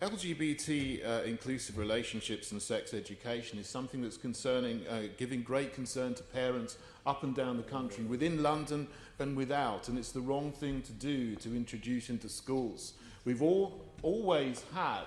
LGBT inclusive relationships and sex education is something that's concerning, giving great concern to parents up and down the country, within London and without, and it's the wrong thing to do to introduce into schools. We've always had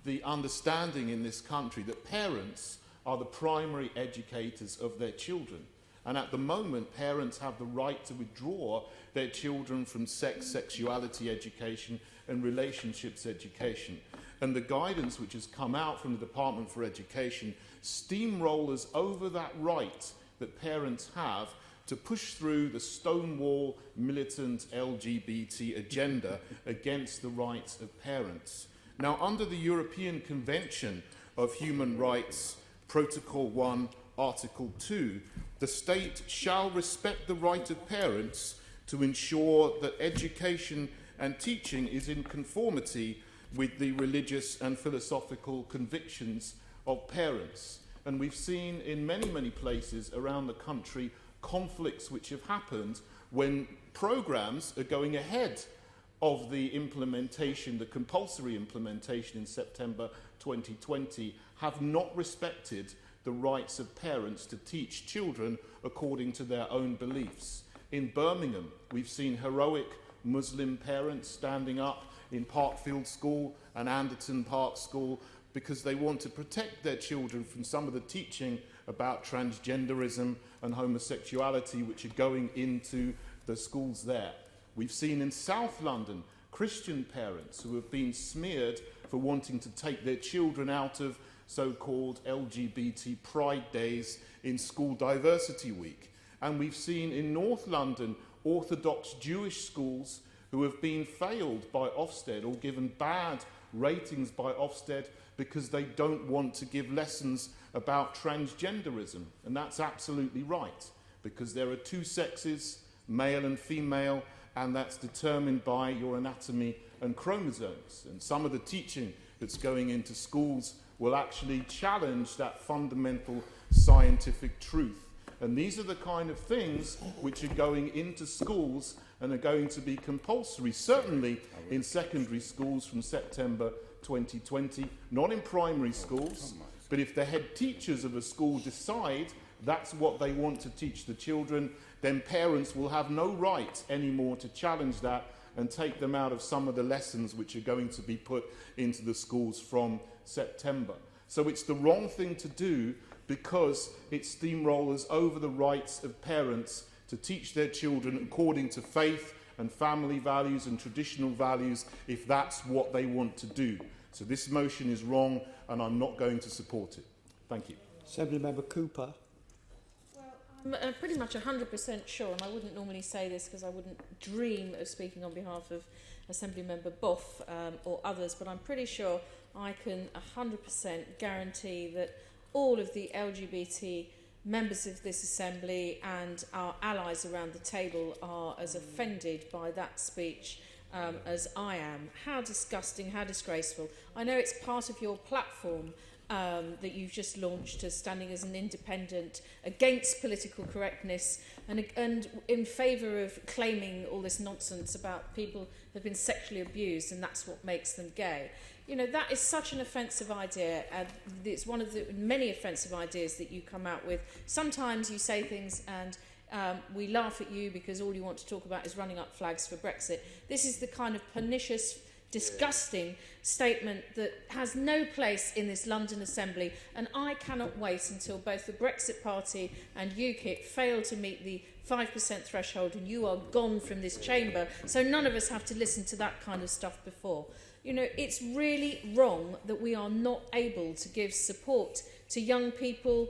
the understanding in this country that parents are the primary educators of their children. And at the moment, parents have the right to withdraw their children from sex, sexuality education and relationships education. And the guidance which has come out from the Department for Education steamrollers over that right that parents have to push through the Stonewall militant LGBT agenda against the rights of parents. Now, under the European Convention of Human Rights, Protocol 1, Article 2, the state shall respect the right of parents to ensure that education and teaching is in conformity with the religious and philosophical convictions of parents. And we've seen in many, many places around the country conflicts which have happened when programs are going ahead of the implementation, the compulsory implementation in September 2020, have not respected the rights of parents to teach children according to their own beliefs. In Birmingham, we've seen heroic Muslim parents standing up in Parkfield School and Anderton Park School because they want to protect their children from some of the teaching about transgenderism and homosexuality which are going into the schools there. We've seen in South London Christian parents who have been smeared for wanting to take their children out of so-called LGBT Pride Days in School Diversity Week. And we've seen in North London Orthodox Jewish schools who have been failed by Ofsted or given bad ratings by Ofsted because they don't want to give lessons about transgenderism. And that's absolutely right, because there are two sexes, male and female, and that's determined by your anatomy and chromosomes. And some of the teaching that's going into schools will actually challenge that fundamental scientific truth. And these are the kind of things which are going into schools and are going to be compulsory, certainly in secondary schools from September 2020, not in primary schools, but if the head teachers of a school decide that's what they want to teach the children, then parents will have no right anymore to challenge that and take them out of some of the lessons which are going to be put into the schools from September. So it's the wrong thing to do because it steamrollers over the rights of parents to teach their children according to faith and family values and traditional values if that's what they want to do. So this motion is wrong and I'm not going to support it. Thank you. Assembly Member Cooper. I'm pretty much 100% sure, and I wouldn't normally say this because I wouldn't dream of speaking on behalf of Assemblymember Boff or others, but I'm pretty sure I can 100% guarantee that all of the LGBT members of this Assembly and our allies around the table are as offended by that speech as I am. How disgusting, how disgraceful. I know it's part of your platform that you've just launched as standing as an independent against political correctness and in favour of claiming all this nonsense about people who have been sexually abused and that's what makes them gay. You know, that is such an offensive idea, and it's one of the many offensive ideas that you come out with. Sometimes you say things and we laugh at you because all you want to talk about is running up flags for Brexit. This is the kind of pernicious, disgusting statement that has no place in this London Assembly, and I cannot wait until both the Brexit Party and UKIP fail to meet the 5% threshold and you are gone from this chamber, so none of us have to listen to that kind of stuff before. You know, it's really wrong that we are not able to give support to young people,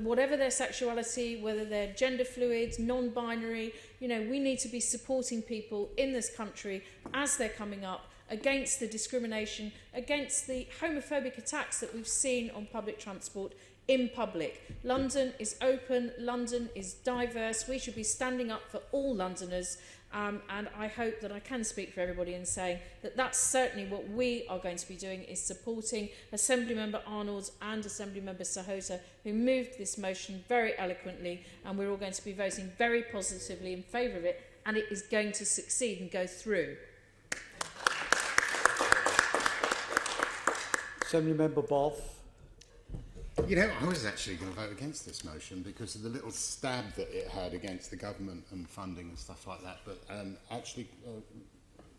whatever their sexuality, whether they're gender fluid, non-binary. You know, we need to be supporting people in this country as they're coming up against the discrimination, against the homophobic attacks that we've seen on public transport in public. London is open, London is diverse. We should be standing up for all Londoners, and I hope that I can speak for everybody in saying that that's certainly what we are going to be doing, is supporting Assemblymember Arnold and Assemblymember Sahota, who moved this motion very eloquently, and we're all going to be voting very positively in favour of it, and it is going to succeed and go through. Assembly-member Boff. You know, I was actually going to vote against this motion because of the little stab that it had against the government and funding and stuff like that. But actually,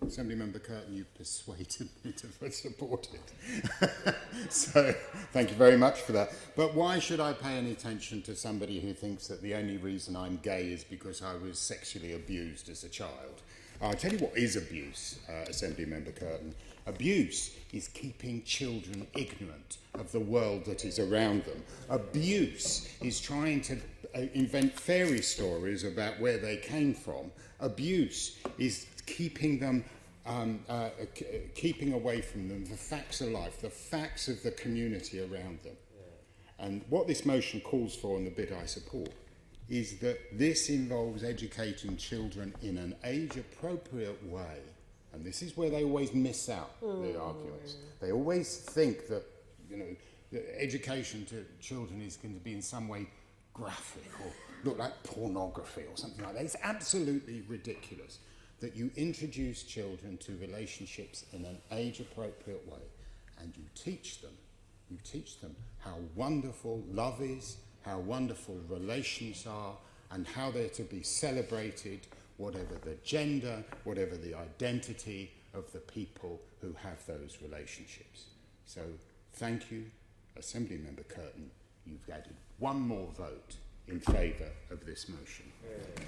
Assemblymember Kurten, you persuaded me to support it. So, thank you very much for that. But why should I pay any attention to somebody who thinks that the only reason I'm gay is because I was sexually abused as a child? I'll tell you what is abuse, Assemblymember Kurten. Abuse is keeping children ignorant of the world that is around them. Abuse is trying to invent fairy stories about where they came from. Abuse is keeping them, keeping away from them the facts of life, the facts of the community around them. Yeah. And what this motion calls for, and the bit I support, is that this involves educating children in an age-appropriate way. And this is where they always miss out, the arguments. They always think that, you know, that education to children is going to be in some way graphic or look like pornography or something like that. It's absolutely ridiculous that you introduce children to relationships in an age-appropriate way and you teach them how wonderful love is, how wonderful relations are, and how they're to be celebrated, whatever the gender, whatever the identity of the people who have those relationships. So thank you, Assemblymember Kurten. You've added one more vote in favour of this motion. Yeah.